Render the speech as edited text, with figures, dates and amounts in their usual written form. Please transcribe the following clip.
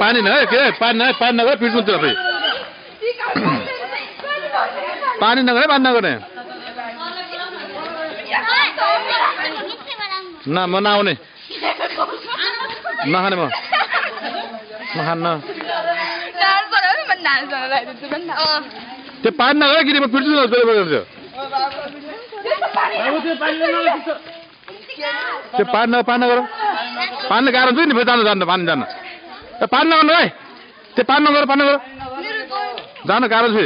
पानी नगरे के पानी नगरे पिट्नु त्यो फेरि पानी नगरे पानी नगरे न म नआउने नखाने म नखान्न त्यो पानी नगरे किन म पिट्छु त्यो पानी नगर पानी गाह्रो हुन्छ नि फेरि जानु पानी जानु पानी नगर्नु है त्यो पानी नगर जान गाह्रो छ